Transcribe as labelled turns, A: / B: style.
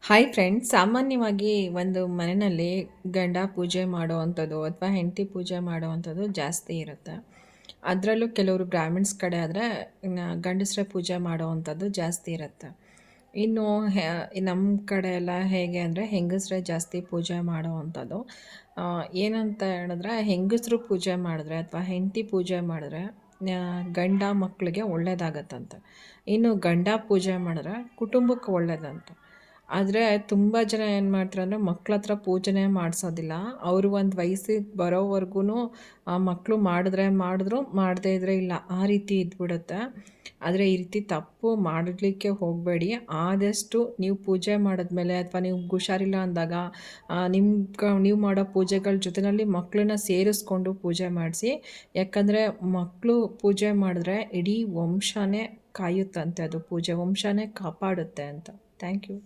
A: Hi friends, ಸಾಮಾನ್ಯವಾಗಿ ಒಂದು ಮನೆಯಲ್ಲಿ ಗಂಡ ಪೂಜೆ ಮಾಡುವಂಥದ್ದು ಅಥವಾ ಹೆಂಡತಿ ಪೂಜೆ ಮಾಡುವಂಥದ್ದು ಜಾಸ್ತಿ ಇರುತ್ತೆ. ಅದರಲ್ಲೂ ಕೆಲವರು ಬ್ರಾಹ್ಮಿಣ್ಸ್ ಕಡೆ ಆದರೆ ಗಂಡಸರೇ ಪೂಜೆ ಮಾಡುವಂಥದ್ದು ಜಾಸ್ತಿ ಇರುತ್ತೆ. ಇನ್ನು ನಮ್ಮ ಕಡೆ ಎಲ್ಲ ಹೇಗೆ ಅಂದರೆ ಹೆಂಗಸರೇ ಜಾಸ್ತಿ ಪೂಜೆ ಮಾಡುವಂಥದ್ದು. ಏನಂತ ಹೇಳಿದ್ರೆ ಹೆಂಗಸರು ಪೂಜೆ ಮಾಡಿದ್ರೆ ಅಥವಾ ಹೆಂಡತಿ ಪೂಜೆ ಮಾಡಿದ್ರೆ ಗಂಡ ಮಕ್ಕಳಿಗೆ ಒಳ್ಳೆಯದಾಗತ್ತಂತೆ. ಇನ್ನು ಗಂಡ ಪೂಜೆ ಮಾಡಿದ್ರೆ ಕುಟುಂಬಕ್ಕೆ ಒಳ್ಳೆಯದಂತೆ. ಆದರೆ ತುಂಬ ಜನ ಏನು ಮಾಡ್ತಾರೆ ಅಂದರೆ ಮಕ್ಳ ಹತ್ರ ಪೂಜೆನೇ ಮಾಡಿಸೋದಿಲ್ಲ. ಅವರು ಒಂದು ವಯಸ್ಸಿಗೆ ಬರೋವರೆಗೂ ಮಕ್ಕಳು ಮಾಡಿದ್ರು, ಮಾಡದೇ ಇದ್ದರೆ ಇಲ್ಲ, ಆ ರೀತಿ ಇದ್ಬಿಡುತ್ತೆ. ಆದರೆ ಈ ರೀತಿ ತಪ್ಪು ಮಾಡಲಿಕ್ಕೆ ಹೋಗಬೇಡಿ. ಆದಷ್ಟು ನೀವು ಪೂಜೆ ಮಾಡಿದ್ಮೇಲೆ ಅಥವಾ ನೀವು ಹುಷಾರಿಲ್ಲ ಅಂದಾಗ ನೀವು ಮಾಡೋ ಪೂಜೆಗಳ ಜೊತೆಯಲ್ಲಿ ಮಕ್ಕಳನ್ನ ಸೇರಿಸ್ಕೊಂಡು ಪೂಜೆ ಮಾಡಿಸಿ. ಯಾಕಂದರೆ ಮಕ್ಕಳು ಪೂಜೆ ಮಾಡಿದ್ರೆ ಇಡೀ ವಂಶನೇ ಕಾಯುತ್ತಂತೆ, ಅದು ಪೂಜೆ ವಂಶನೇ ಕಾಪಾಡುತ್ತೆ ಅಂತ. Thank you.